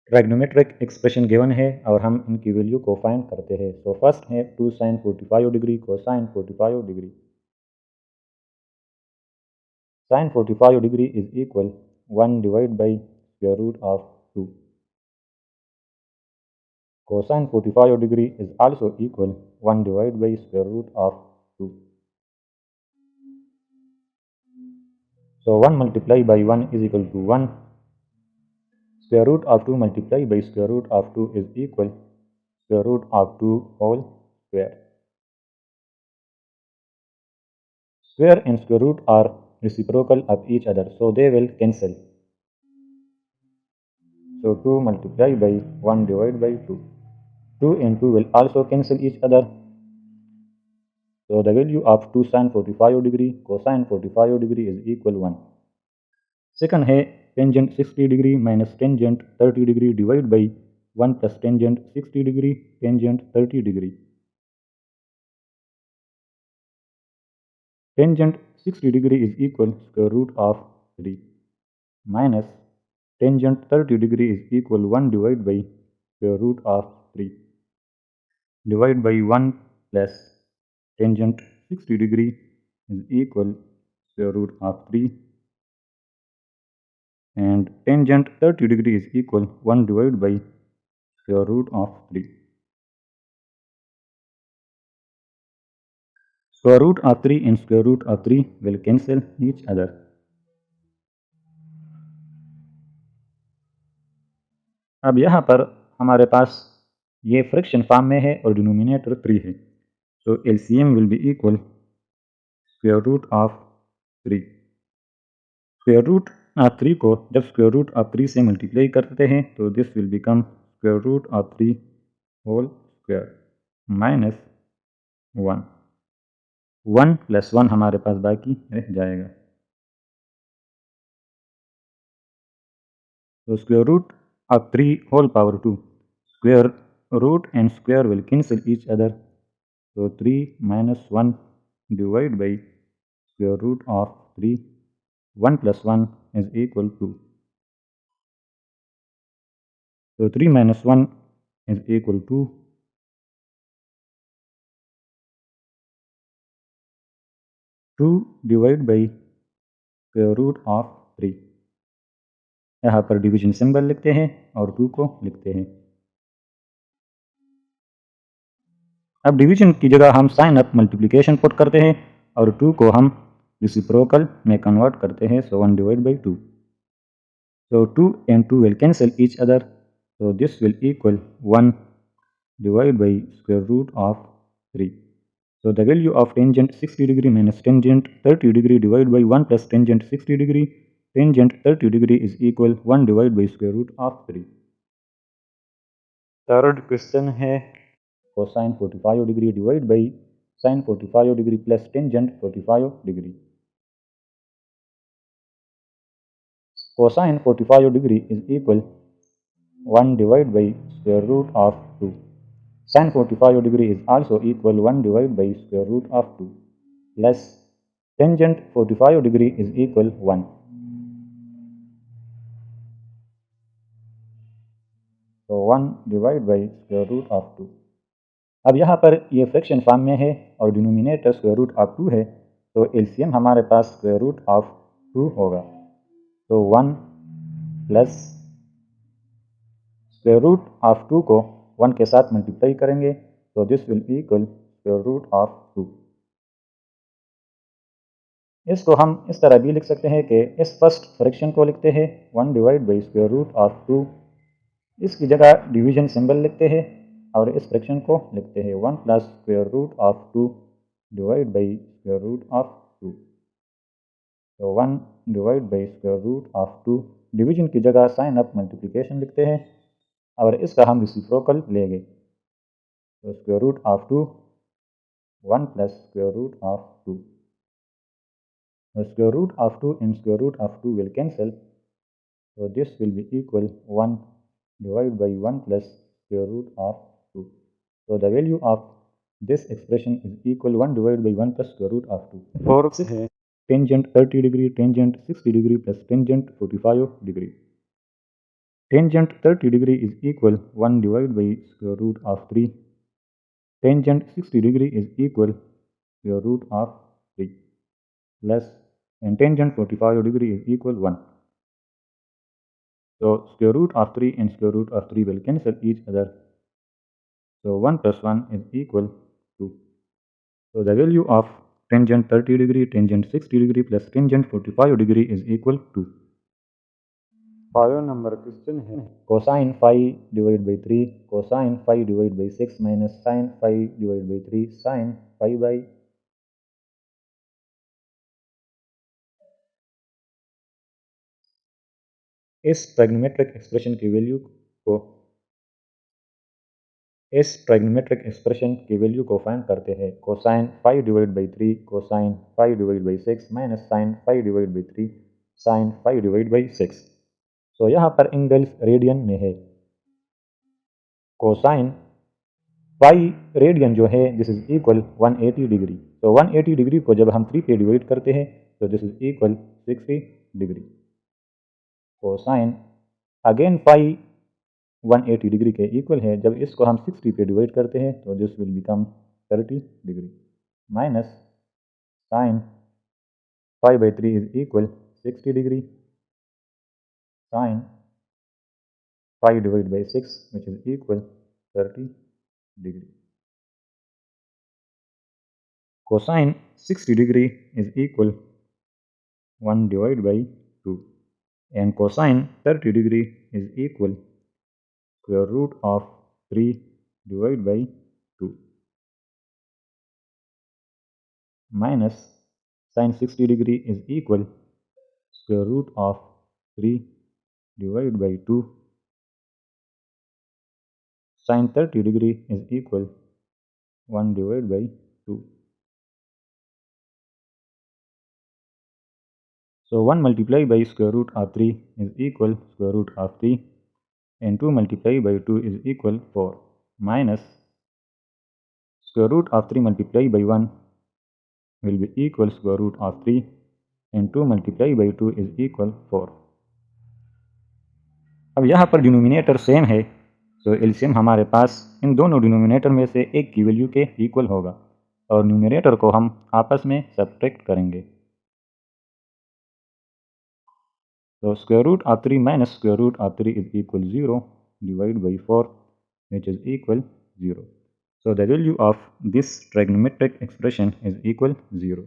Trigonometric expression given है और हम इनकी वैल्यू को फाइंड करते हैं। तो फर्स्ट है 2 sin 45 degree cosine 45 degree. sin 45 degree is equal 1 divide by square root of 2। Cosine 45 degree is also equal 1 divided by square root of 2. So 1 multiplied by 1 is equal to 1. Square root of 2 multiplied by square root of 2 is equal square root of 2 whole square. Square and square root are reciprocal of each other, so they will cancel. So 2 multiplied by 1 divided by 2. 2 and 2 will also cancel each other. So the value of 2 sin 45 degree cosine 45 degree is equal 1. Second है tangent 60 degree minus tangent 30 degree divide by 1 plus tangent 60 degree tangent 30 degree. Tangent 60 degree is equal square root of 3 minus tangent 30 degree is equal 1 divide by square root of 3 divide by 1 plus tangent 60 degree is equal square root of 3 and tangent 30 degree is equal 1 divided by square root of 3. Square root of 3 and square root of 3 will cancel each other. अब यहाँ पर हमारे पास ये fraction form में है और denominator 3 है, तो LCM will be equal square root of 3. Square root of 3 को जब स्क्वायर रूट ऑफ 3 से मल्टीप्लाई करते हैं तो this will become square root of 3 whole square minus 1 1 plus 1 हमारे पास बाकी रह जाएगा। तो square root of 3 whole power 2, square root and square will cancel each other, तो 3 minus 1 divide by square root of 3, 1 plus 1 is equal to, so 3 minus 1 is equal to 2 divide by square root of 3। यहाँ पर division symbol लिखते हैं और 2 को लिखते हैं। अब डिवीजन की जगह हम साइन अप मल्टीप्लिकेशन पुट करते हैं और 2 को हम रेसिप्रोकल में कन्वर्ट करते हैं, सो 1 divide by 2। So 2 and 2 will cancel each other, so this will equal 1 divided by square root of 3. So the value of tangent 60 degree minus tangent 30 degree divided by 1 plus tangent 60 degree, tangent 30 degree is equal 1 divided by square root of 3. Third question है cosine 45 degree divided by sin 45 degree plus tangent 45 degree. Cosine 45 degree is equal 1 divided by square root of 2. Sin 45 degree is also equal 1 divided by square root of 2 plus tangent 45 degree is equal 1. So 1 divided by square root of 2. अब यहाँ पर ये fraction form में है और denominator square root of 2 है, तो LCM हमारे पास स्क्वायर रूट ऑफ 2 होगा। तो 1 प्लस स्क्वायर रूट ऑफ 2 को 1 के साथ मल्टीप्लाई करेंगे, तो this will equal square root of 2। इसको हम इस तरह भी लिख सकते हैं कि इस फर्स्ट फ्रैक्शन को लिखते हैं 1 divide by square root of 2, इसकी जगह डिवीजन सिंबल लिखते हैं और इस फ्रैक्शन को लिखते हैं 1 plus square root of 2 divide by square root of 2। तो 1 divide by square root of 2, division की जगह साइन अप मल्टीप्लिकेशन लिखते हैं और इसका हम रेसिप्रोकल लेंगे, तो square root of 2 1 plus square root of 2। The square root of 2 and square root of 2 will cancel, so this will be equal 1 divided by 1 plus square root of 2. So the value of this expression is equal 1 divided by 1 plus square root of 2. Fourth है tangent 30 degree, tangent 60 degree plus tangent 45 degree. Tangent 30 degree is equal 1 divided by square root of 3. Tangent 60 degree is equal square root of 3 less, and tangent 45 degree is equal 1. So square root of 3 and square root of 3 will cancel each other. So 1 plus 1 is equal to. So the value of tangent 30 degree, tangent 60 degree plus tangent 45 degree is equal to. 5 number question है cosine 5 divided by 3 cosine 5 divided by 6 minus sin 5 divided by 3 sin 5 by इस trigonometric expression की value को find करते हैं cosine 5 divide by 3 cosine 5 divide by 6 minus sine 5 divide by 3 sine 5 divide by 6. तो यहाँ पर angles radian में है. कोसाइन 5 रेडियन जो है दिस इज इक्वल 180 डिग्री. तो 180 डिग्री को जब हम 3 पे डिवाइड करते हैं तो this is equal 60 degree. Cosine again 5 180 degree के इक्वल है. जब इसको हम 60 पे डिवाइड करते हैं तो this will become 30 degree minus sine 5 by 3 is equal 60 degree sine 5 divide by 6 which is equal 30 degree. Cosine 60 degree is equal 1 divide by 2 and cosine 30 degree is equal square root of 3 divided by 2 minus sin 60 degree is equal square root of 3 divided by 2 sin 30 degree is equal 1 divided by 2. So 1 multiplied by square root of 3 is equal square root of 3 and 2 multiplied by 2 is equal 4 minus square root of 3 multiplied by 1 will be equal square root of 3 and 2 multiplied by 2 is equal 4. अब यहाँ पर denominator same है तो LCM हमारे पास इन दोनों denominator में से एक की वैल्यू के इक्वल होगा और न्यूमरेटर को हम आपस में सब्ट्रैक्ट करेंगे. So square root of 3 minus square root of 3 is equal 0 divided by 4 which is equal 0. So the value of this trigonometric expression is equal 0.